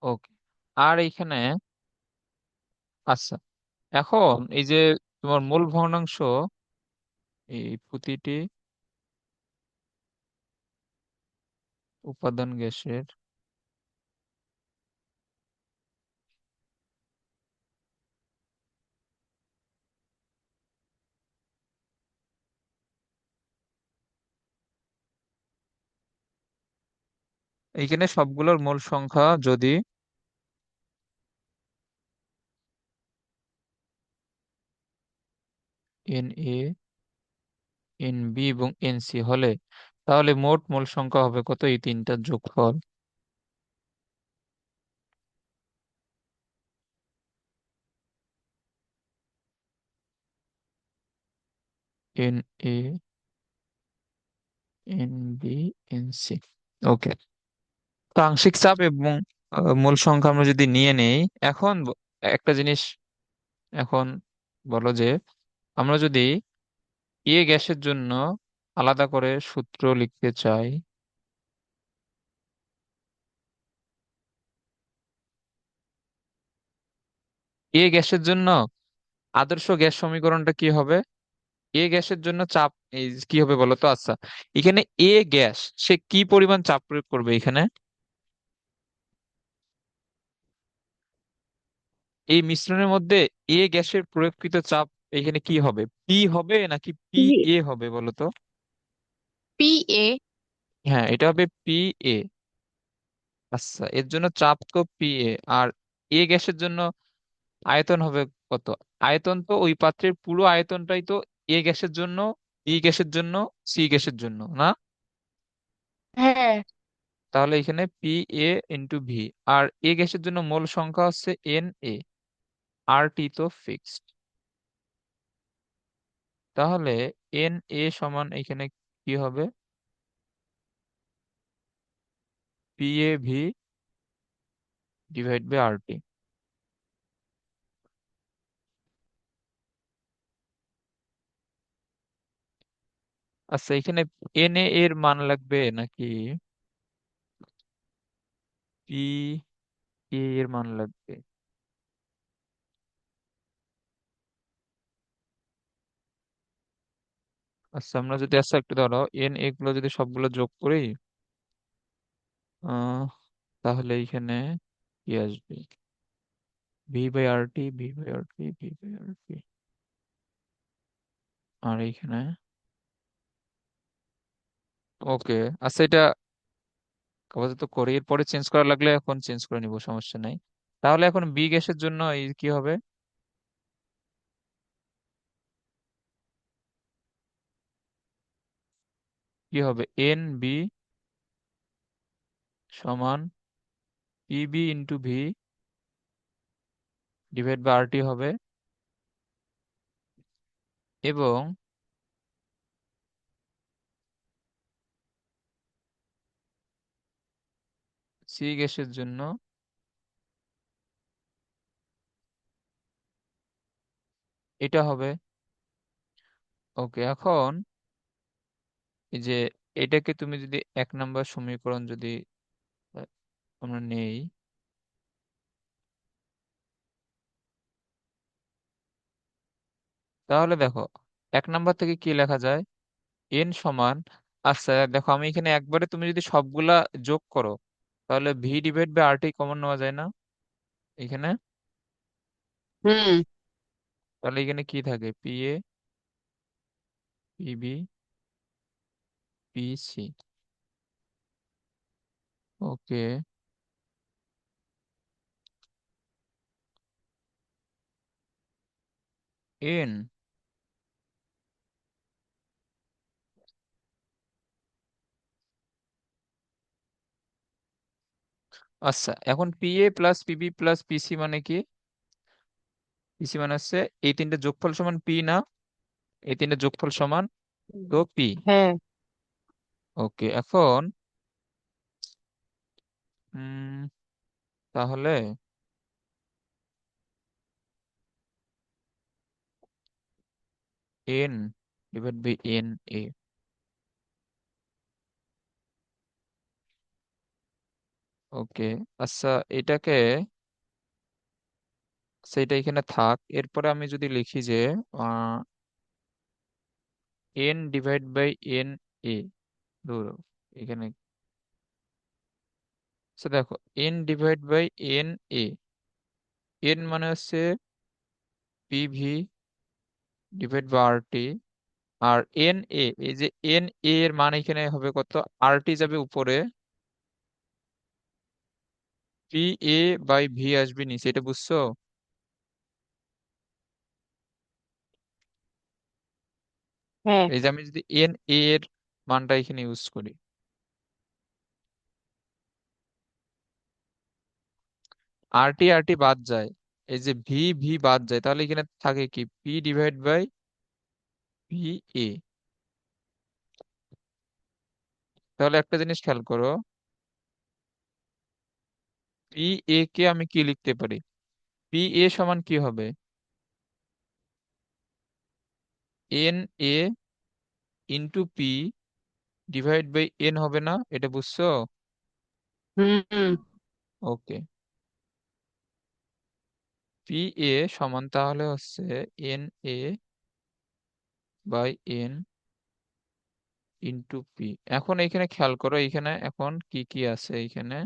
ওকে। আর এইখানে আচ্ছা, এখন এই যে তোমার মূল ভগ্নাংশ, এই প্রতিটি উপাদান গ্যাসের এইখানে সবগুলোর মোল সংখ্যা যদি এন এ, এন বি এবং এন সি হলে, তাহলে মোট মোল সংখ্যা হবে কত? এই তিনটার যোগফল, এন এ, N B, N C. Okay. তো আংশিক চাপ এবং মূল সংখ্যা আমরা যদি নিয়ে নেই, এখন একটা জিনিস, এখন বলো যে আমরা যদি এ গ্যাসের জন্য আলাদা করে সূত্র লিখতে চাই, এ গ্যাসের জন্য আদর্শ গ্যাস সমীকরণটা কি হবে? এ গ্যাসের জন্য চাপ এই কি হবে বলো তো? আচ্ছা, এখানে এ গ্যাস, সে কি পরিমাণ চাপ প্রয়োগ করবে এখানে? এই মিশ্রণের মধ্যে এ গ্যাসের প্রয়োগকৃত চাপ এখানে কি হবে? পি হবে নাকি পি জি। এ হবে বলো তো? P A. হ্যাঁ, এটা হবে পি এ। আচ্ছা, এর জন্য চাপ তো পি এ। আর এ গ্যাসের জন্য আয়তন হবে কত? আয়তন তো ওই পাত্রের পুরো আয়তনটাই তো এ গ্যাসের জন্য, বি গ্যাসের জন্য, সি গ্যাসের জন্য না? হ্যাঁ। তাহলে এখানে পি এ ইন্টু ভি। আর এ গ্যাসের জন্য মোল সংখ্যা হচ্ছে এন এ, আর টি তো ফিক্সড। তাহলে এন এ সমান এখানে কি হবে? P A V divide by R T. আচ্ছা, এখানে এন এ এর মান লাগবে নাকি পি এ এর মান লাগবে? আচ্ছা, আমরা যদি আচ্ছা একটু ধরো এন এ গুলো যদি সবগুলো যোগ করি, আহ তাহলে এইখানে কি আসবে? V by R T, V by R T, V by R T. আর এইখানে ওকে। আচ্ছা, এটা আপাতত করি, এরপরে চেঞ্জ করা লাগলে এখন চেঞ্জ করে নিব, সমস্যা নাই। তাহলে এখন বি গ্যাসের জন্য এই কি হবে? কি হবে? এন বি সমান PB into V divide by R T হবে। এবং সি গ্যাসের জন্য এটা হবে। ওকে, এখন এই যে এটাকে তুমি যদি 1 নম্বর সমীকরণ যদি আহ, আমরা নেই, তাহলে দেখো 1 নম্বর থেকে কি লেখা যায়? এন সমান, আচ্ছা দেখো আমি এখানে একবারে তুমি যদি সবগুলা যোগ করো, তাহলে V divide by R T common নেওয়া যায় না এখানে? হুম। তাহলে এখানে কি থাকে? P A, PB, PC. Okay. N, আচ্ছা এখন P A plus PB plus PC মানে কি? পিসি মানে হচ্ছে এই তিনটে যোগফল সমান পি না? এই তিনটে যোগফল সমান তো পি। হ্যাঁ। ওকে, এখন উম তাহলে N divide by N A. Okay. আচ্ছা, এটাকে, সেটা এখানে থাক। এরপরে আমি যদি লিখি যে n divide by N a, ধরো এখানে, আচ্ছা দেখো, n divide by N A, n মানে হচ্ছে PV divide by R T, আর এন এ, এই যে এন এ এর মান এখানে হবে কত, আর টি যাবে উপরে, পি এ বাই ভি আসবে নিচে, এটা বুঝছো? হ্যাঁ। এই যে আমি যদি এন এ এর মানটা এখানে ইউজ করি, আর টি বাদ যায়, এই যে ভি ভি বাদ যায়, তাহলে এখানে থাকে কি, P divide by P a. তাহলে একটা জিনিস খেয়াল করো, পি এ কে আমি কি লিখতে পারি, পি এ সমান কি হবে, n a into P divide by n হবে না, এটা বুঝছো? হুম হুম। ওকে, পি এ সমান তাহলে হচ্ছে n a by n into P. এখন এখানে খেয়াল করো, এখানে এখন কি কি আছে এখানে,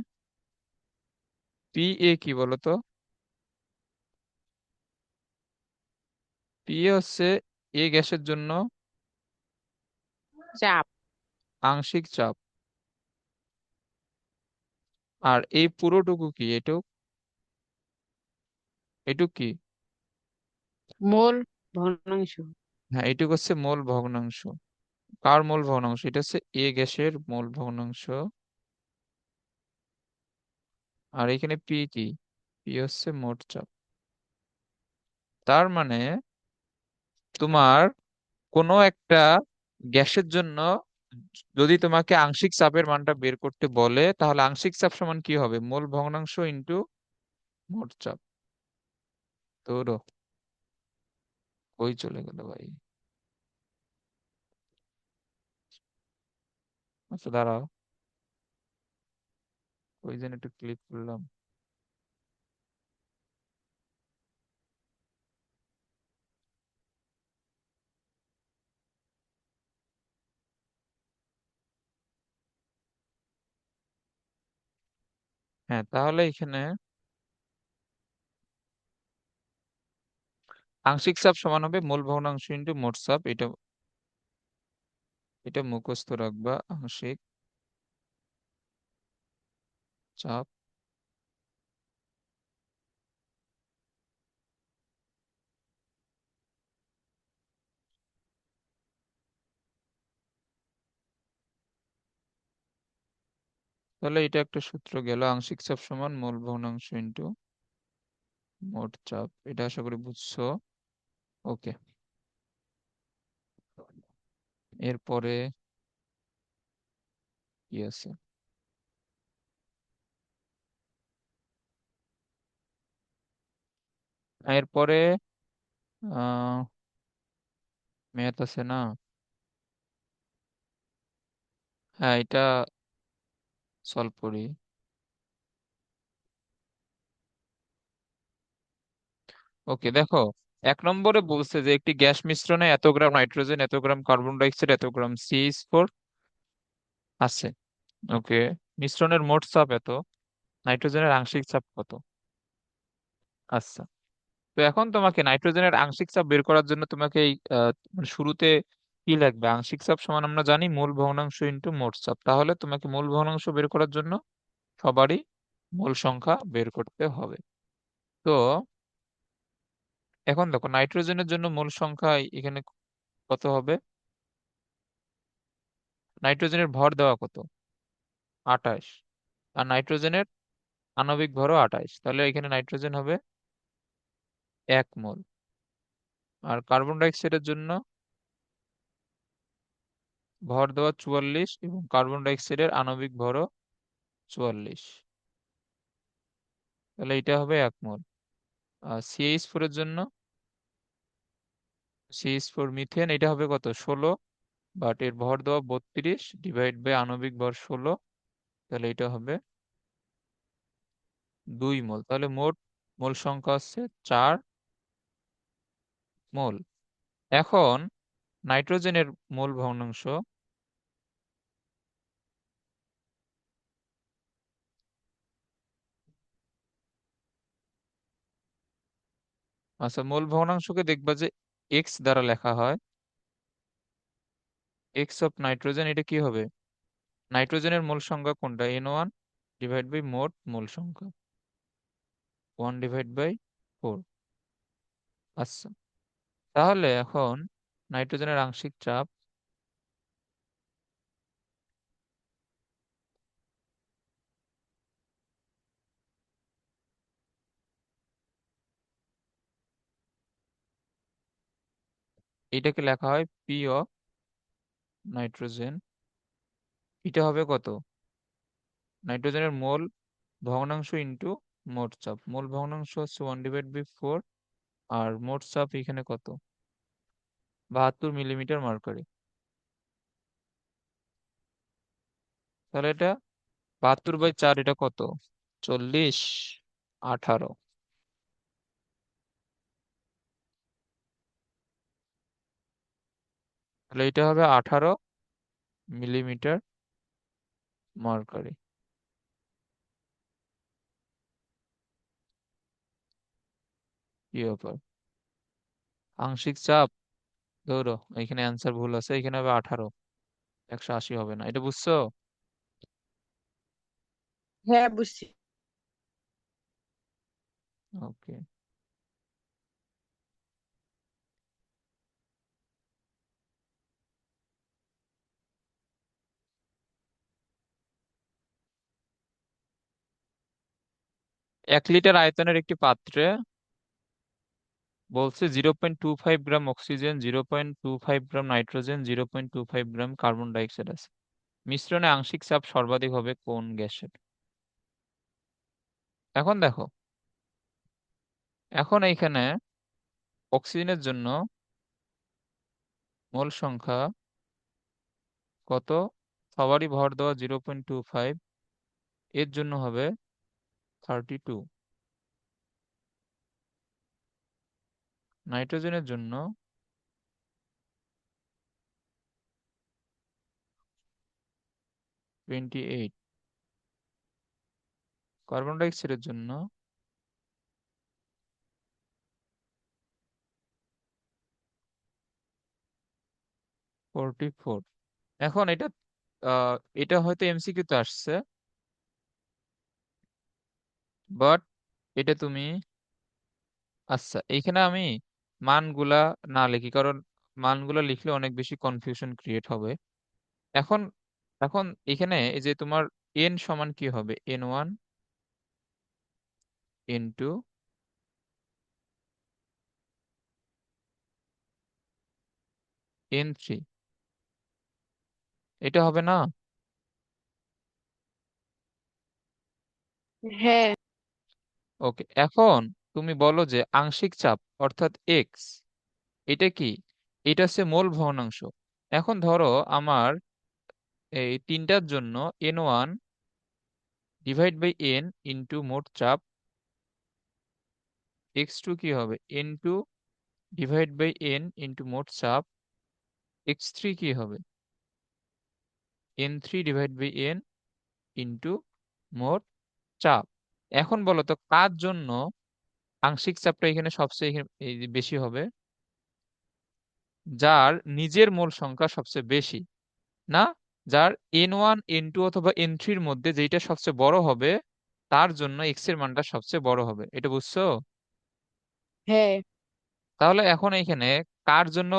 পি এ কি বলতো, পি এ হচ্ছে এ গ্যাসের জন্য চাপ। আংশিক চাপ, আর এই পুরোটুকু কি, এটুক, এটুক কি, মোল ভগ্নাংশ। হ্যাঁ এটুক হচ্ছে মোল ভগ্নাংশ। কার মোল ভগ্নাংশ, এটা হচ্ছে এ গ্যাসের মোল ভগ্নাংশ। আর এখানে পি কি, পি হচ্ছে মোট চাপ। তার মানে তোমার কোনো একটা গ্যাসের জন্য যদি তোমাকে আংশিক চাপের মানটা বের করতে বলে, তাহলে আংশিক চাপ সমান কি হবে, মোল ভগ্নাংশ ইন্টু মোট চাপ। তো কই চলে গেল ভাই, আচ্ছা দাঁড়াও, ওই জন্য একটু ক্লিক করলাম। হ্যাঁ, তাহলে এখানে আংশিক চাপ সমান হবে মোল ভগ্নাংশ ইন্টু মোট চাপ, এটা এটা মুখস্থ রাখবা, আংশিক চাপ। তাহলে এটা একটা সূত্র গেল, আংশিক চাপ সমান মোল ভগ্নাংশ ইন্টু মোট চাপ, এটা আশা করি বুঝছো। ওকে, এরপরে কি আছে, এরপরে আহ ম্যাথ আছে না, হ্যাঁ এটা সলভ করি। ওকে দেখো, এক নম্বরে বলছে যে একটি গ্যাস মিশ্রণে এত গ্রাম নাইট্রোজেন, এত গ্রাম কার্বন ডাই অক্সাইড, এত গ্রাম CH4 আছে। ওকে, মিশ্রণের মোট চাপ এত, নাইট্রোজেনের আংশিক চাপ কত। আচ্ছা, তো এখন তোমাকে নাইট্রোজেনের আংশিক চাপ বের করার জন্য তোমাকে এই মানে শুরুতে কি লাগবে, আংশিক চাপ সমান আমরা জানি মোল ভগ্নাংশ ইন্টু মোট চাপ, তাহলে তোমাকে মোল ভগ্নাংশ বের করার জন্য সবারই মোল সংখ্যা বের করতে হবে। তো এখন দেখো, নাইট্রোজেনের জন্য মোল সংখ্যা এখানে কত হবে, নাইট্রোজেনের ভর দেওয়া কত, 28, আর নাইট্রোজেনের আণবিক ভরও 28, তাহলে এখানে নাইট্রোজেন হবে 1 মোল। আর কার্বন ডাই অক্সাইডের জন্য ভর দেওয়া 44, এবং কার্বন ডাই অক্সাইডের আণবিক ভরও 44, তাহলে এটা হবে 1 মোল। আর CH4 এর জন্য, CH4 মিথেন, এটা হবে কত, 16, বাট এর ভর দেওয়া 32 ডিভাইড বাই আণবিক ভর 16, তাহলে এটা হবে 2 মোল, তাহলে মোট মোল সংখ্যা হচ্ছে 4 মোল। এখন নাইট্রোজেনের মোল ভগ্নাংশ, আচ্ছা মোল ভগ্নাংশকে দেখবা যে এক্স দ্বারা লেখা হয়। এক্স অফ নাইট্রোজেন, এটা কি হবে? নাইট্রোজেনের মোল সংখ্যা কোনটা? N1 ডিভাইড বাই মোট মোল সংখ্যা, 1/4। আচ্ছা, তাহলে এখন নাইট্রোজেনের আংশিক চাপ, এটাকে লেখা হয় পি অফ নাইট্রোজেন। এটা হবে কত? নাইট্রোজেনের মোল ভগ্নাংশ ইন্টু মোট চাপ। মোল ভগ্নাংশ হচ্ছে 1/4, আর মোট চাপ এখানে কত? 72 মিলিমিটার মার্কারি। তাহলে এটা 72/4, এটা কত? 40, 18। তাহলে এটা হবে 18 মিলিমিটার মার্কারি। কি ব্যাপার? আংশিক চাপ, ধরো এখানে অ্যান্সার ভুল আছে, এখানে হবে 18, 180 হবে না, এটা বুঝছো? হ্যাঁ, বুঝছি। ওকে। 1 লিটার আয়তনের একটি পাত্রে বলছে 0.25 গ্রাম অক্সিজেন, 0.25 গ্রাম নাইট্রোজেন, 0.25 গ্রাম কার্বন ডাইঅক্সাইড আছে। মিশ্রণে আংশিক চাপ সর্বাধিক হবে কোন গ্যাসের? এখন দেখো, এখন এইখানে অক্সিজেনের জন্য মোল সংখ্যা কত? সবারই ভর দেওয়া 0.25, এর জন্য হবে 32। নাইট্রোজেনের জন্য 28। কার্বন ডাইঅক্সাইডের জন্য 44। এখন এটা এটা হয়তো এমসিকিউ তে আসছে, বাট এটা তুমি, আচ্ছা এইখানে আমি মানগুলা না লিখি, কারণ মানগুলা লিখলে অনেক বেশি কনফিউশন ক্রিয়েট হবে। এখন এখন এখানে এই যে তোমার এন সমান কি হবে? N1 ইন্টু N3, এটা হবে না? হ্যাঁ, ওকে, এখন তুমি বলো যে আংশিক চাপ অর্থাৎ এক্স, এটা কি? এটা হচ্ছে মোল ভগ্নাংশ। এখন ধরো আমার এই তিনটার জন্য N1 divide by n into মোট চাপ, x2 কি হবে? N2 divide by n into মোট চাপ, x3 কি হবে? N3 divide by n into মোট চাপ। এখন বলো তো কার জন্য আংশিক চাপটা এখানে সবচেয়ে এই যে বেশি হবে? যার নিজের মোল সংখ্যা সবচেয়ে বেশি, না, যার N1 N2 অথবা N3 এর মধ্যে যেটা সবচেয়ে বড় হবে, তার জন্য এক্স এর মানটা সবচেয়ে বড় হবে। এটা বুঝছো? হ্যাঁ, তাহলে এখন এখানে কার জন্য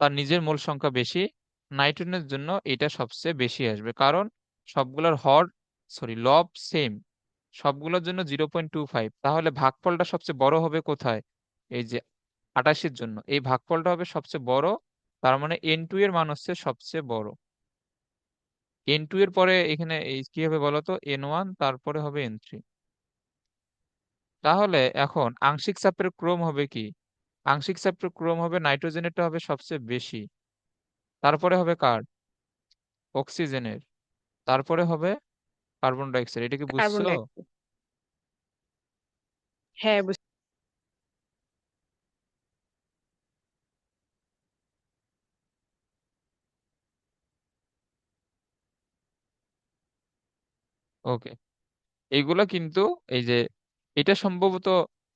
তার নিজের মোল সংখ্যা বেশি? নাইট্রোজেনের জন্য এটা সবচেয়ে বেশি আসবে, কারণ সবগুলোর হর, সরি লব সেম, সবগুলোর জন্য 0.25। তাহলে ভাগফলটা সবচেয়ে বড় হবে কোথায়? এই যে 28-এর জন্য এই ভাগফলটা হবে সবচেয়ে বড়। তার মানে N2 এর মান হচ্ছে সবচেয়ে বড়। N2 এর পরে এখানে এই কি হবে বলো তো? N1, তারপরে হবে N3। তাহলে এখন আংশিক চাপের ক্রম হবে কি? আংশিক চাপের ক্রম হবে নাইট্রোজেনেরটা হবে সবচেয়ে বেশি, তারপরে হবে কার? অক্সিজেনের, তারপরে হবে কার্বন ডাইঅক্সাইড। এটা কি কার্বন বুঝছো? ডাইঅক্সাইড। হ্যাঁ, ওকে, এইগুলা কিন্তু এই যে এটা সম্ভবত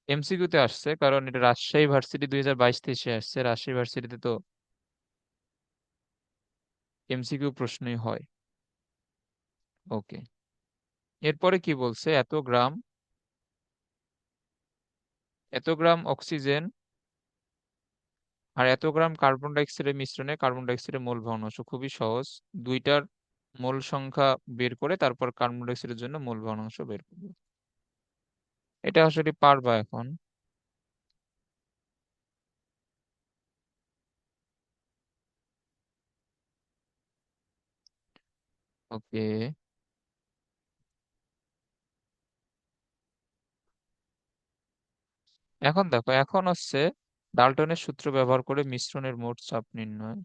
এমসিকিউ তে আসছে, কারণ এটা রাজশাহী ভার্সিটি 2022-23 আসছে। রাজশাহী ভার্সিটিতে তো এমসিকিউ প্রশ্নই হয়। ওকে, এরপরে কি বলছে? এত গ্রাম অক্সিজেন আর এত গ্রাম কার্বন ডাই অক্সাইডের মিশ্রণে কার্বন ডাই অক্সাইডের মোল ভগ্নাংশ। খুবই সহজ, দুইটার মোল সংখ্যা বের করে তারপর কার্বন ডাই অক্সাইডের জন্য মোল ভগ্নাংশ বের করবে। এটা আসলে পারবা এখন। ওকে, এখন দেখো, এখন হচ্ছে ডাল্টনের সূত্র ব্যবহার করে মিশ্রণের মোট চাপ নির্ণয়।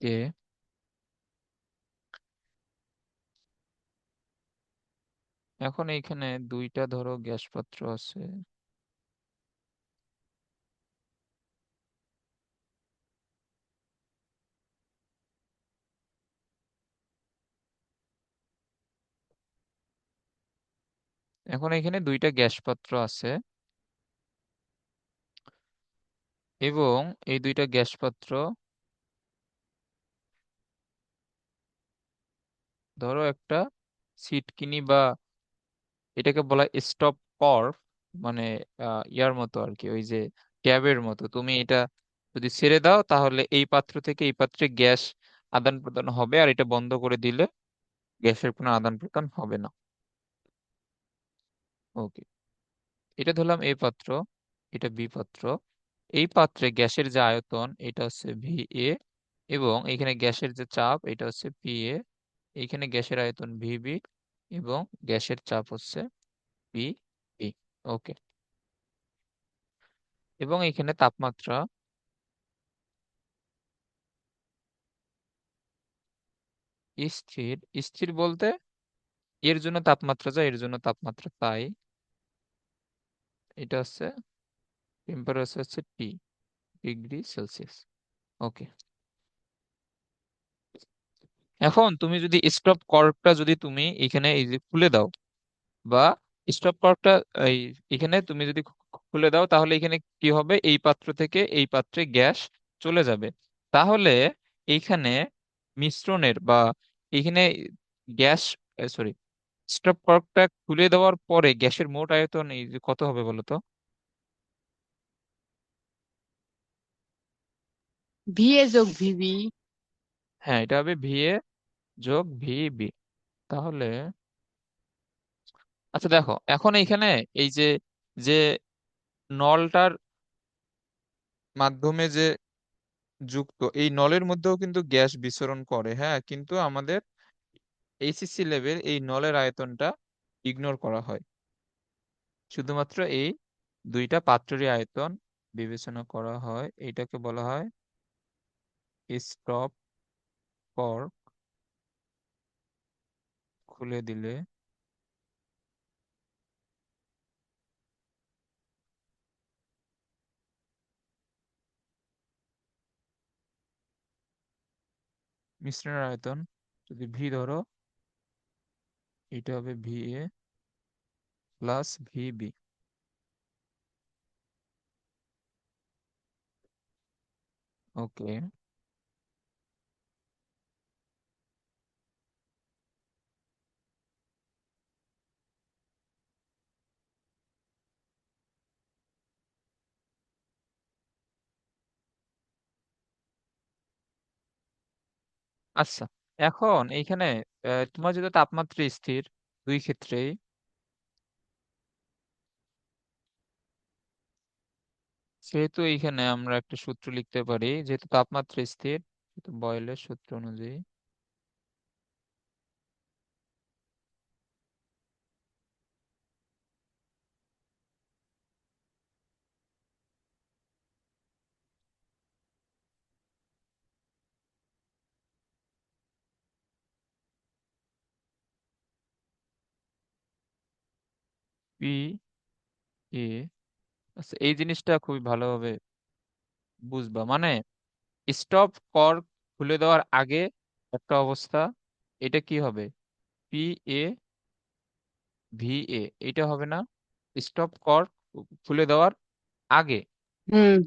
কে, এখন এইখানে দুইটা ধরো গ্যাস পাত্র আছে। এখন এখানে দুইটা গ্যাস পাত্র আছে এবং এই দুইটা গ্যাস পাত্র ধরো একটা সিটকিনি বা এটাকে বলা হয় স্টপ কর্ভ, মানে ইয়ার মতো আর কি, ওই যে ট্যাবের মতো। তুমি এটা যদি ছেড়ে দাও তাহলে এই পাত্র থেকে এই পাত্রে গ্যাস আদান প্রদান হবে, আর এটা বন্ধ করে দিলে গ্যাসের কোনো আদান প্রদান হবে না। ওকে, এটা ধরলাম এ পাত্র, এটা বি পাত্র। এই পাত্রে গ্যাসের যে আয়তন এটা হচ্ছে ভি এ, এবং এখানে গ্যাসের যে চাপ এটা হচ্ছে পি এ। এইখানে গ্যাসের আয়তন ভি বি এবং গ্যাসের চাপ হচ্ছে পি বি। ওকে, এবং এখানে তাপমাত্রা স্থির। স্থির বলতে এর জন্য তাপমাত্রা যা, এর জন্য তাপমাত্রা তাই। এটা হচ্ছে টেম্পারেচার হচ্ছে টি, ডিগ্রি সেলসিয়াস। ওকে, এখন তুমি যদি স্টপ কর্কটা যদি তুমি এখানে এই যে খুলে দাও, বা স্টপ কর্কটা এই এখানে তুমি যদি খুলে দাও, তাহলে এখানে কি হবে? এই পাত্র থেকে এই পাত্রে গ্যাস চলে যাবে। তাহলে এইখানে মিশ্রণের বা এখানে গ্যাস, সরি, স্টপ কর্কটা খুলে দেওয়ার পরে গ্যাসের মোট আয়তন এই যে কত হবে বলো তো? ভিএ যোগ ভিবি। হ্যাঁ, এটা হবে ভি এ যোগ ভি বি। তাহলে আচ্ছা দেখো, এখন এইখানে এই যে যে নলটার মাধ্যমে যে যুক্ত, এই নলের মধ্যেও কিন্তু গ্যাস বিচরণ করে, হ্যাঁ, কিন্তু আমাদের এইচএসসি লেভেল এই নলের আয়তনটা ইগনোর করা হয়। শুধুমাত্র এই দুইটা পাত্রেরই আয়তন বিবেচনা করা হয়। এটাকে বলা হয় স্টপ কর্ক। খুলে দিলে মিশ্রণের আয়তন যদি ভি ধরো, এটা হবে V A plus V B. Okay, আচ্ছা, এখন এইখানে তোমার যেহেতু তাপমাত্রা স্থির দুই ক্ষেত্রেই, সেহেতু এইখানে আমরা একটা সূত্র লিখতে পারি, যেহেতু তাপমাত্রা স্থির, সেহেতু বয়েলের সূত্র অনুযায়ী পি এ, আচ্ছা এই জিনিসটা খুবই ভালোভাবে বুঝবা, মানে স্টপ কর্ক খুলে দেওয়ার আগে একটা অবস্থা, এটা কি হবে? পি এ ভি এ, এটা হবে না? স্টপ কর্ক খুলে দেওয়ার আগে। হুম।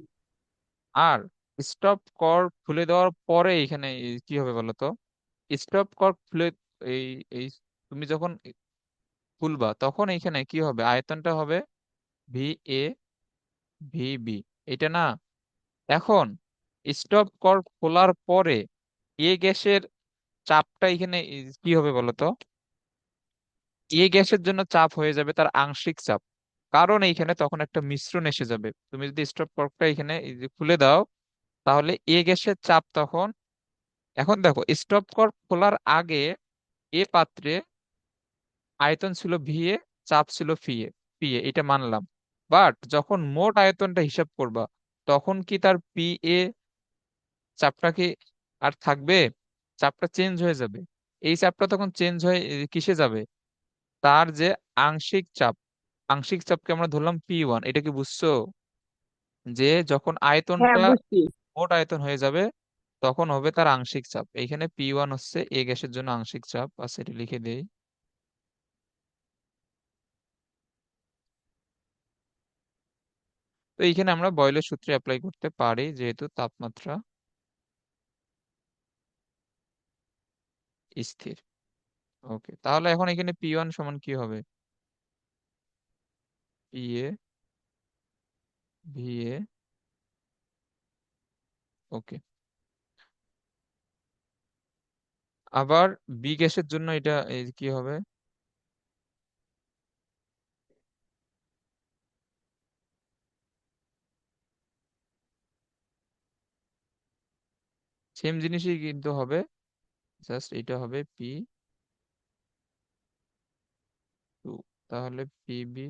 আর স্টপ কর্ক খুলে দেওয়ার পরে এখানে কি হবে বলো তো? স্টপ কর্ক খুলে এই এই তুমি যখন খুলবা তখন এইখানে কি হবে, আয়তনটা হবে ভি এ ভি বি, এটা না? এখন স্টপ কর্ক খোলার পরে এ গ্যাসের চাপটা এখানে কি হবে বলতো? এ গ্যাসের জন্য চাপ হয়ে যাবে তার আংশিক চাপ, কারণ এইখানে তখন একটা মিশ্রণ এসে যাবে। তুমি যদি স্টপ কর্কটা এখানে এই যে খুলে দাও, তাহলে এ গ্যাসের চাপ তখন, এখন দেখো স্টপ কর্ক খোলার আগে এ পাত্রে আয়তন ছিল ভি এ, চাপ ছিল পি এ, এটা মানলাম। বাট যখন মোট আয়তনটা হিসাব করবা, তখন কি তার পি এ চাপটা কি আর থাকবে? চাপটা চেঞ্জ হয়ে যাবে। এই চাপটা তখন চেঞ্জ হয়ে কিসে যাবে? তার যে আংশিক চাপ, আংশিক চাপকে আমরা ধরলাম P1, এটা কি বুঝছো? যে যখন হ্যাঁ, আয়তনটা বুঝছি। মোট আয়তন হয়ে যাবে, তখন হবে তার আংশিক চাপ। এইখানে P1 হচ্ছে এ গ্যাসের জন্য আংশিক চাপ, আচ্ছা এটা লিখে দেই। তো এইখানে আমরা বয়লের সূত্রে অ্যাপ্লাই করতে পারি, যেহেতু তাপমাত্রা স্থির। ওকে, তাহলে এখন এখানে P1 সমান কি হবে? P A V A. ওকে, আবার বি গ্যাসের জন্য এটা কি হবে? সেম জিনিসই কিন্তু হবে, জাস্ট এটা হবে P2, তাহলে PB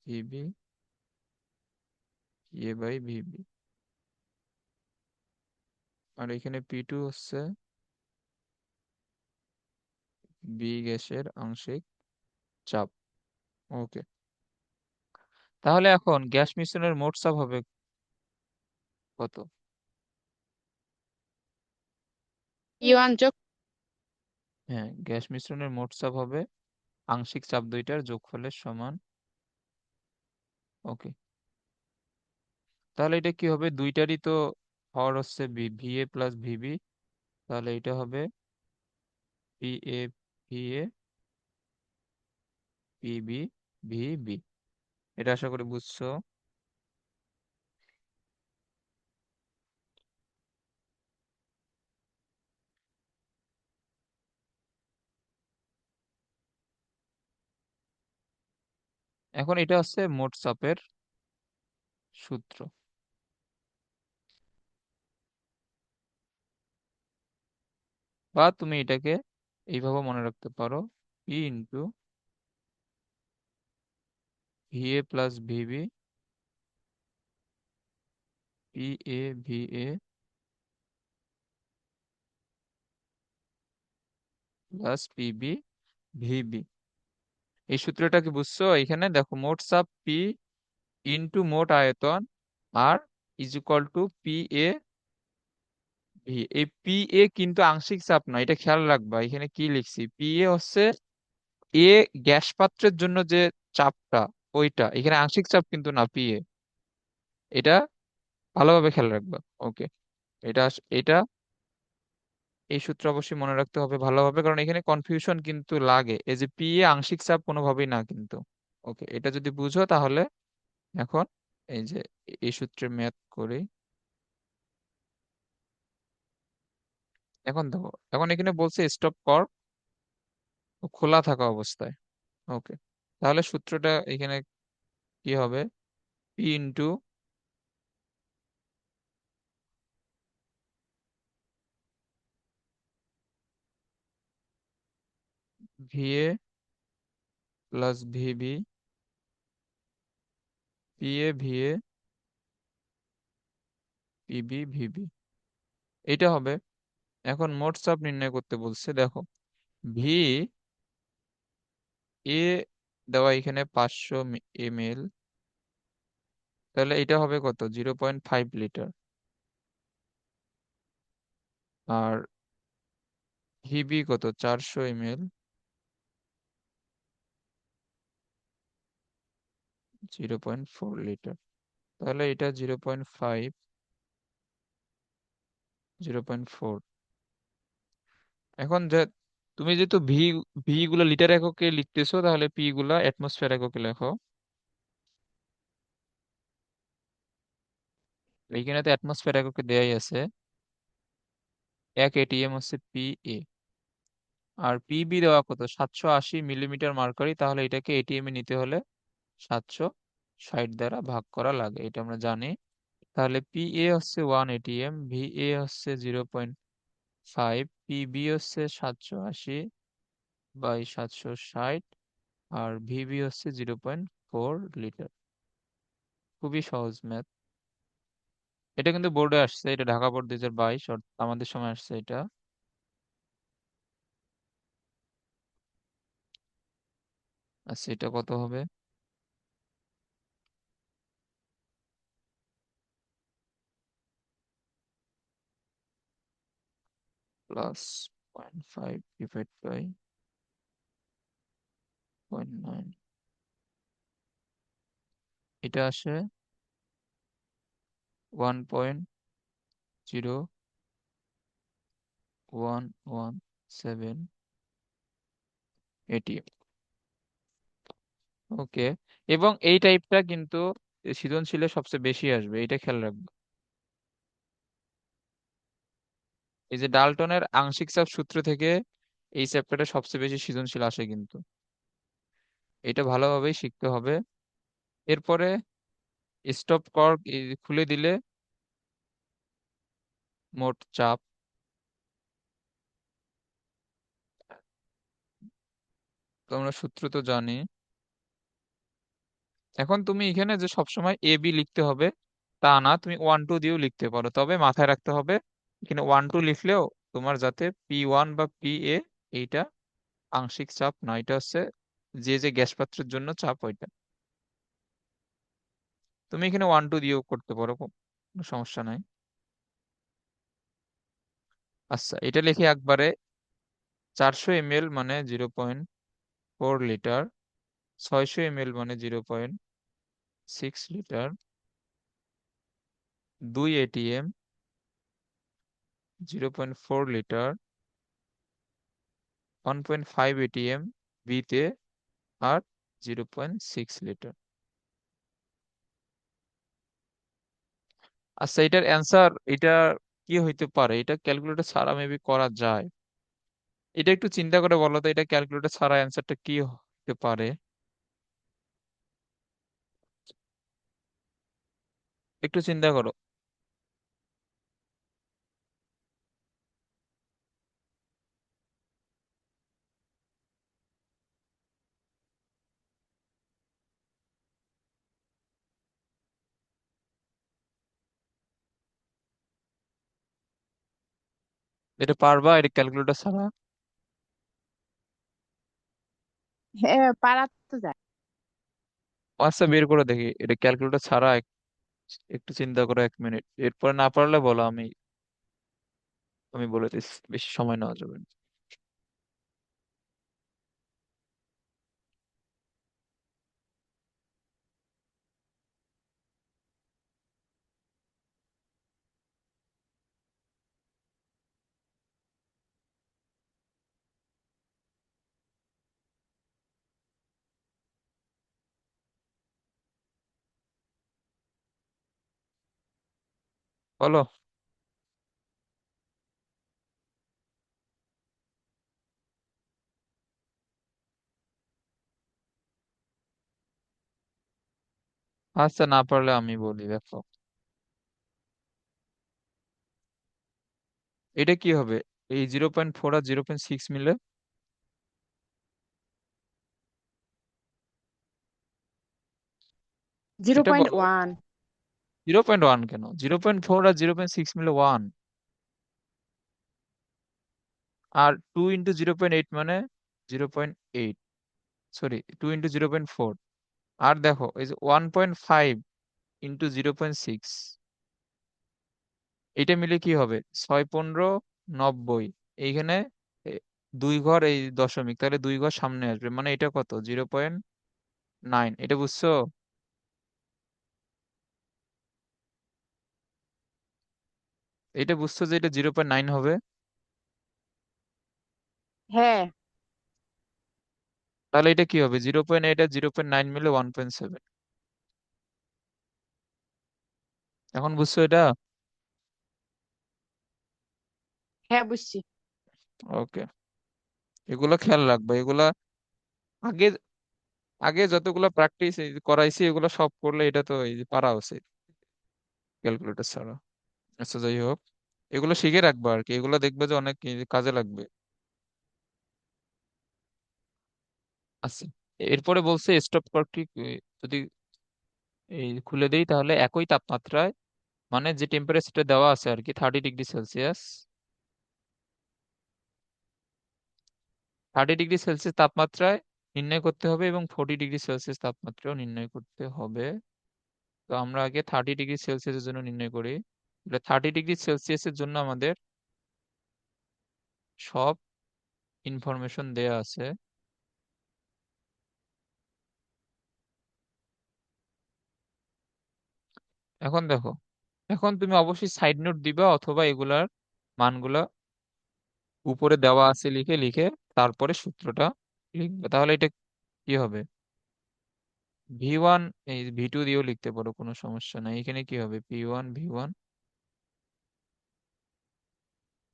VB A by VB. আর এখানে P2 হচ্ছে বি গ্যাসের আংশিক চাপ। ওকে, তাহলে এখন গ্যাস মিশ্রণের মোট চাপ হবে কত? P1 যোগ। হ্যাঁ, গ্যাস মিশ্রণের মোট চাপ হবে আংশিক চাপ দুইটার যোগফলের সমান। ওকে, তাহলে এটা কি হবে? দুইটারই তো হর হচ্ছে ভি এ প্লাস ভিবি, তাহলে এটা হবে P A V A PB VB. এটা আশা করি বুঝছো। এখন এটা হচ্ছে মোট চাপের সূত্র। বা তুমি এটাকে এইভাবে মনে রাখতে পারো, P into V A plus VB, P A V A plus PB VB. এই সূত্রটা কি বুঝছো? এখানে দেখো মোট চাপ পি ইন্টু মোট আয়তন আর is equal to P A V. এই পি এ কিন্তু আংশিক চাপ নয়, এটা খেয়াল রাখবা। এখানে কি লিখছি? পি এ হচ্ছে এ গ্যাস পাত্রের জন্য যে চাপটা, ওইটা। এখানে আংশিক চাপ কিন্তু না পি এ, এটা ভালোভাবে খেয়াল রাখবা। ওকে, এটা এই সূত্র অবশ্যই মনে রাখতে হবে ভালোভাবে, কারণ এখানে কনফিউশন কিন্তু লাগে। এই যে পি এ আংশিক চাপ কোনোভাবেই না কিন্তু। ওকে, এটা যদি বুঝো তাহলে এখন এই যে এই সূত্রে ম্যাথ করি। এখন দেখো, এখন এখানে বলছে স্টপ কর খোলা থাকা অবস্থায়। ওকে, তাহলে সূত্রটা এখানে কি হবে? P into VA plus VB, PA VA PB VB, এটা হবে। এখন মোট চাপ নির্ণয় করতে বলছে, দেখো ভি এ দেওয়া এখানে 500 ml, তাহলে এটা হবে কত? 0.5 লিটার। আর ভিবি কত? 400 ml, 0.4 লিটার। তাহলে এটা 0.5, 0.4। এখন যে তুমি যেহেতু ভি ভি গুলো লিটার এককে লিখতেছো, তাহলে পি গুলা অ্যাটমসফিয়ার এককে লেখো। এইখানে তো অ্যাটমসফিয়ার এককে দেয়াই আছে। 1 ATM হচ্ছে পি এ। আর পিবি দেওয়া কত? 780 মিলিমিটার মার্কারি, তাহলে এটাকে এটিএম এ নিতে হলে 760 দ্বারা ভাগ করা লাগে, এটা আমরা জানি। তাহলে পি এ হচ্ছে 1 ATM, ভি এ হচ্ছে 0.5, পিবি হচ্ছে 780/760, আর ভিবি হচ্ছে 0.4 লিটার। খুবই সহজ ম্যাথ। এটা কিন্তু বোর্ডে আসছে, এটা ঢাকা বোর্ড 2022, আমাদের সময় আসছে এটা। আচ্ছা, এটা কত হবে? প্লাস 0.5 ডিভাইড বাই 0.9, এটা আসে 1.0117 ATM। ওকে, এবং এই টাইপটা কিন্তু সৃজনশীলে সবচেয়ে বেশি আসবে, এটা খেয়াল রাখবে। এই যে ডাল্টনের আংশিক চাপ সূত্র থেকে এই চ্যাপ্টারটা সবচেয়ে বেশি সৃজনশীল আসে কিন্তু, এটা ভালোভাবেই শিখতে হবে। এরপরে স্টপ কর্ক খুলে দিলে মোট চাপ, তোমরা সূত্র তো জানি। এখন তুমি এখানে যে সবসময় এ বি লিখতে হবে তা না, তুমি 1 2 দিয়েও লিখতে পারো, তবে মাথায় রাখতে হবে এখানে 1 2 লিখলেও তোমার যাতে P1 বা PA এইটা আংশিক চাপ না, এটা হচ্ছে যে যে গ্যাস পাত্রের জন্য চাপ ওইটা। তুমি এখানে 1 2 দিয়েও করতে পারো, কোনো সমস্যা নাই। আচ্ছা, এটা লিখে একবারে 400 ml মানে 0.4 লিটার, 600 ml মানে 0.6 লিটার, 2 ATM 0.4 লিটার, 1.5 ATM বিতে, আর 0.6 লিটার। আচ্ছা, এটার অ্যান্সার এটা কি হইতে পারে? এটা ক্যালকুলেটর ছাড়া মেবি করা যায়। এটা একটু চিন্তা করে বলো তো, এটা ক্যালকুলেটর ছাড়া অ্যান্সারটা কি হতে পারে? একটু চিন্তা করো। এটা পারবা এটা ক্যালকুলেটর ছাড়া? হ্যাঁ, পারা তো যায়। আচ্ছা, বের করে দেখি এটা ক্যালকুলেটর ছাড়া। একটু চিন্তা করো 1 মিনিট, এরপরে না পারলে বলো, আমি আমি বলে দিচ্ছি, বেশি সময় নেওয়া যাবে না। বলো। আচ্ছা, না পারলে আমি বলি, দেখো এটা কি হবে, এই 0.4 আর 0.6 মিলে। জিরো এটা পয়েন্ট বলো। ওয়ান 0.1 কেন, 0.4 আর 0.6 মিলে 1। আর 2 × 0.8 মানে 0.8, সরি, 2 × 0.4। আর দেখো এই যে 1.5 × 0.6, এটা মিলে কি হবে, 6 × 15 = 90। এইখানে এ, দুই ঘর এই দশমিক, তাহলে দুই ঘর সামনে আসবে, মানে এটা কত, 0.9। এটা বুঝছো? এটা বুঝছো যে এটা 0.9 হবে? হ্যাঁ, তাহলে এটা কি হবে, 0.8 আর 0.9 মিলে 1.7। এখন বুঝছো এটা? হ্যাঁ বুঝছি। ওকে, এগুলো খেয়াল রাখবে, এগুলা আগে আগে যতগুলো প্র্যাকটিস করাইছি এগুলো সব করলে এটা তো এই যে পারা উচিত ক্যালকুলেটর ছাড়া। আচ্ছা, যাই হোক, এগুলো শিখে রাখবা আর কি, এগুলো দেখবে যে অনেক কাজে লাগবে। আচ্ছা, এরপরে বলছে স্টপ ক্লকটি যদি এই খুলে দেই, তাহলে একই তাপমাত্রায়, মানে যে টেম্পারেচারটা দেওয়া আছে আর কি, 30°C, 30°C তাপমাত্রায় নির্ণয় করতে হবে, এবং 40°C তাপমাত্রাও নির্ণয় করতে হবে। তো আমরা আগে 30°C জন্য নির্ণয় করি। 30°C জন্য আমাদের সব ইনফরমেশন দেয়া আছে। এখন দেখো, এখন তুমি অবশ্যই সাইড নোট দিবা, অথবা এগুলার মানগুলা উপরে দেওয়া আছে লিখে লিখে তারপরে সূত্রটা লিখবে, তাহলে এটা কি হবে, V1, এই V2 দিয়েও লিখতে পারো, কোনো সমস্যা নাই। এখানে কি হবে, P1 V1,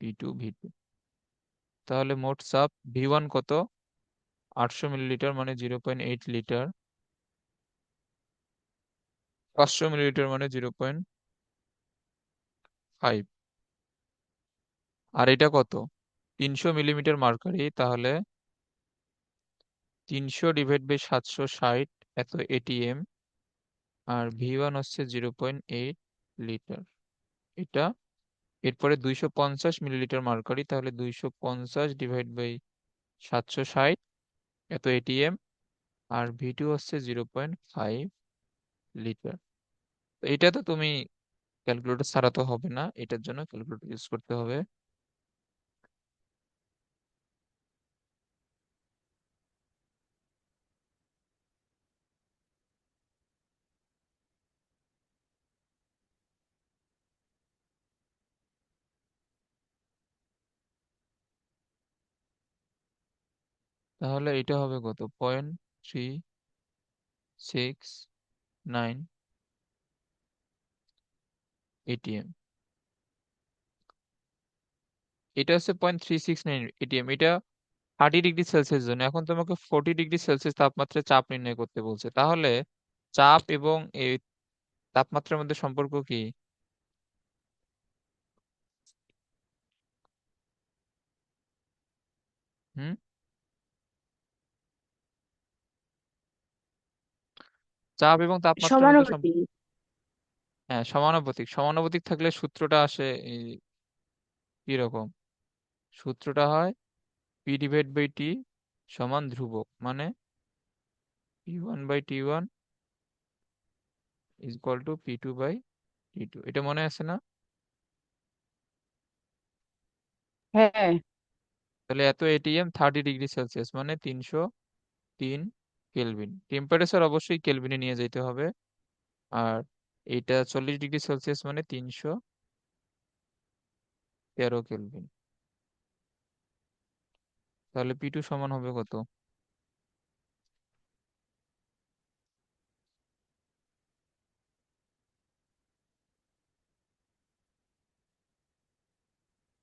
P2 V2। তাহলে মোট চাপ V1 কত, 800 মিলিলিটার, মানে 0.8 লিটার। 500 মিলিলিটার মানে 0.5। আর এটা কত, 300 মিলিমিটার মার্কারি, তাহলে 300 / 760, এত এটিএম। আর V1 হচ্ছে 0.8 লিটার, এটা। এরপরে 250 মিলিলিটার মার্কারি, তাহলে 250 / 760, এত এটিএম। আর V2 হচ্ছে 0.5 লিটার। তো এটা তো তুমি ক্যালকুলেটর ছাড়া তো হবে না, এটার জন্য ক্যালকুলেটর ইউজ করতে হবে। তাহলে এটা হবে কত, 0.369 এটিএম। এটা হচ্ছে 0.369 এটিএম, এটা 30°C জন্য। এখন তোমাকে 40°C তাপমাত্রায় চাপ নির্ণয় করতে বলছে, তাহলে চাপ এবং এই তাপমাত্রার মধ্যে সম্পর্ক কি? হুম, চাপ এবং তাপমাত্রার মধ্যে সমানুপাতিক। হ্যাঁ, সমানুপাতিক। সমানুপাতিক থাকলে সূত্রটা আসে এই কি রকম, সূত্রটা হয় P/T সমান ধ্রুবক, মানে P1/T1 is equal two P2/T2। এটা মনে আছে না? হ্যাঁ তাহলে এত এটিএম 30°C মানে 303 কেলভিন। টেম্পারেচার অবশ্যই কেলভিনে নিয়ে যেতে হবে। আর এইটা 40°C মানে 313 কেলভিন। তাহলে P2 সমান হবে কত,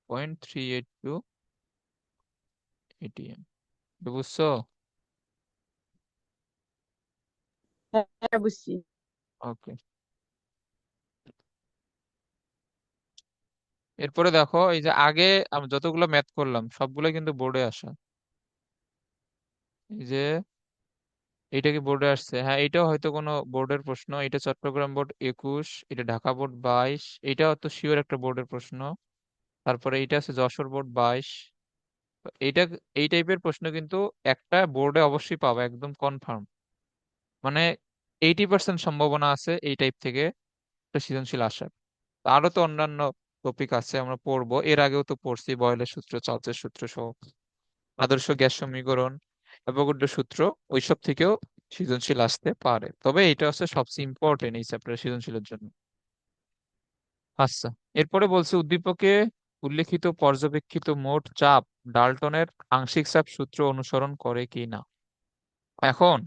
0.382 এটিএম। বুঝছো? হ্যাঁ বুঝছি। ওকে, এরপরে দেখো এই যে আগে আমি যতগুলো ম্যাথ করলাম সবগুলো কিন্তু বোর্ডে আসা। এই যে এটা কি বোর্ডে আসছে? হ্যাঁ, এটাও হয়তো কোনো বোর্ডের প্রশ্ন। এটা চট্টগ্রাম বোর্ড 21, এটা ঢাকা বোর্ড 22, এটাও তো শিওর একটা বোর্ডের প্রশ্ন। তারপরে এটা আছে যশোর বোর্ড 22। এইটা, এই টাইপের প্রশ্ন কিন্তু একটা বোর্ডে অবশ্যই পাবে, একদম কনফার্ম। মানে 80% সম্ভাবনা আছে এই টাইপ থেকে একটা সৃজনশীল আসার। আরো তো অন্যান্য টপিক আছে, আমরা পড়বো, এর আগেও তো পড়ছি, বয়লের সূত্র, চার্চের সূত্র সহ আদর্শ গ্যাস সমীকরণ, অ্যাভোগাড্রো সূত্র, ওইসব থেকেও সৃজনশীল আসতে পারে। তবে এটা হচ্ছে সবচেয়ে ইম্পর্টেন্ট এই চ্যাপ্টারে সৃজনশীলের জন্য। আচ্ছা, এরপরে বলছে উদ্দীপকে উল্লেখিত পর্যবেক্ষিত মোট চাপ ডাল্টনের আংশিক চাপ সূত্র অনুসরণ করে কি না। এখন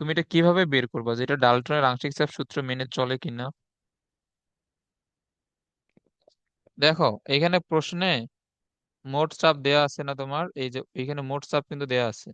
তুমি এটা কিভাবে বের করবে যে এটা ডাল্টনের আংশিক চাপ সূত্র মেনে চলে কিনা? দেখো এখানে প্রশ্নে মোট চাপ দেয়া আছে না তোমার, এই যে এখানে মোট চাপ কিন্তু দেয়া আছে।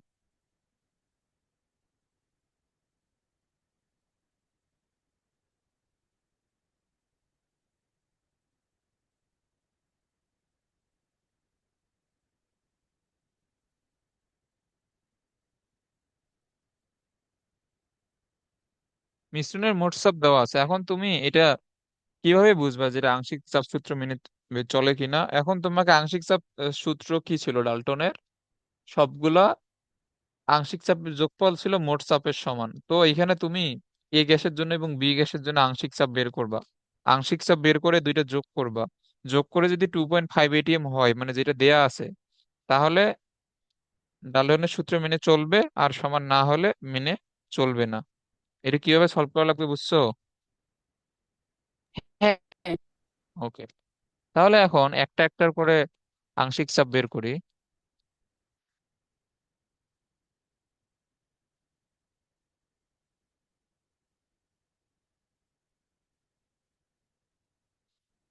মিশ্রণের মোট চাপ দেওয়া আছে, এখন তুমি এটা কিভাবে বুঝবা যেটা আংশিক চাপ সূত্র মেনে চলে কিনা? এখন তোমাকে আংশিক চাপ সূত্র কি ছিল ডাল্টনের? সবগুলা আংশিক চাপের যোগফল ছিল মোট চাপের সমান। তো এখানে তুমি এ গ্যাসের জন্য এবং বি গ্যাসের জন্য আংশিক চাপ বের করবা। আংশিক চাপ বের করে দুইটা যোগ করবা। যোগ করে যদি 2.5 ATM হয়, মানে যেটা দেয়া আছে, তাহলে ডাল্টনের সূত্র মেনে চলবে, আর সমান না হলে মেনে চলবে না। এটা কিভাবে সলভ করা লাগবে বুঝছো? হ্যাঁ, হ্যাঁ। ওকে, তাহলে এখন একটা একটার করে আংশিক চাপ বের করি।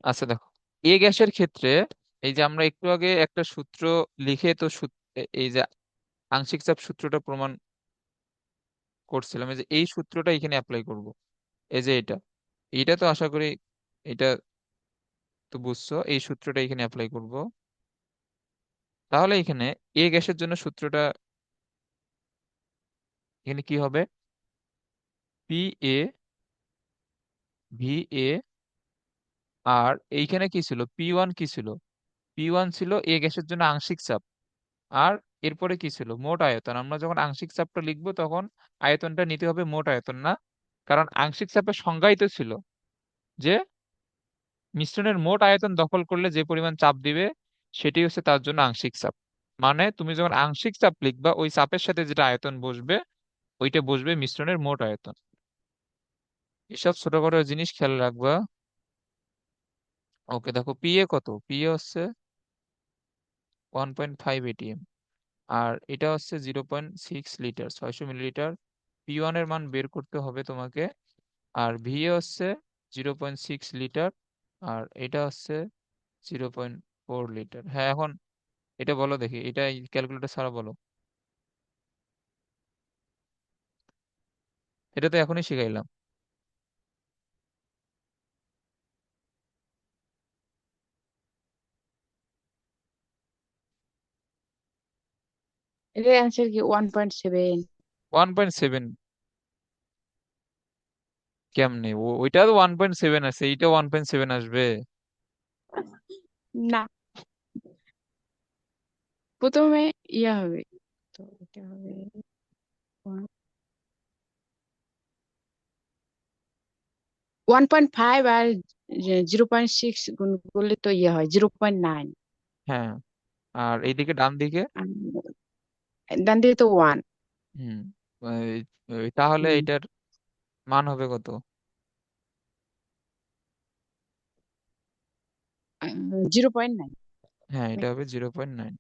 আচ্ছা দেখো, এ গ্যাসের ক্ষেত্রে এই যে আমরা একটু আগে একটা সূত্র লিখে তো এই যে আংশিক চাপ সূত্রটা প্রমাণ করছিলাম, এই যে এই সূত্রটা এখানে অ্যাপ্লাই করব। এই যে এটা, এটা তো আশা করি এটা তো বুঝছো, এই সূত্রটা এখানে অ্যাপ্লাই করব। তাহলে এখানে এ গ্যাসের জন্য সূত্রটা এখানে কি হবে? পি এ ভি এ, আর এইখানে কি ছিল, P1 কি ছিল? P1 ছিল এ গ্যাসের জন্য আংশিক চাপ। আর এরপরে কি ছিল? মোট আয়তন। আমরা যখন আংশিক চাপটা লিখবো তখন আয়তনটা নিতে হবে, মোট আয়তন না। কারণ আংশিক চাপের সংজ্ঞাই তো ছিল যে মিশ্রণের মোট আয়তন দখল করলে যে পরিমাণ চাপ দিবে সেটি হচ্ছে তার জন্য আংশিক চাপ। মানে তুমি যখন আংশিক চাপ লিখবা ওই চাপের সাথে যেটা আয়তন বসবে ওইটা বসবে মিশ্রণের মোট আয়তন। এসব ছোটখাটো জিনিস খেয়াল রাখবা। ওকে, দেখো পি এ কত? পি এ হচ্ছে 1.5 ATM, আর এটা হচ্ছে 0.6 লিটার, 600 মিলিলিটার। P1 এর মান বের করতে হবে তোমাকে। আর VA হচ্ছে 0.6 লিটার, আর এটা হচ্ছে 0.4 লিটার। হ্যাঁ, এখন এটা বলো দেখি, এটা ক্যালকুলেটর ছাড়া বলো। এটা তো এখনই শিখাইলাম। এটার অ্যান্সার কি 1.7? 1.7? কেমনে ওইটা তো 1.7 আছে, এইটা 1.7 আসবে? না, প্রথমে ইয়া হবে, তো এটা হবে 1.5, আর 0.6 গুণ করলে তো ইয়ে হয় 0.9। হ্যাঁ, আর এইদিকে ডান দিকে? ডান দিকে তো 1। হুম, তাহলে এটার মান হবে কত? 0.9। হ্যাঁ, এটা হবে 0.9।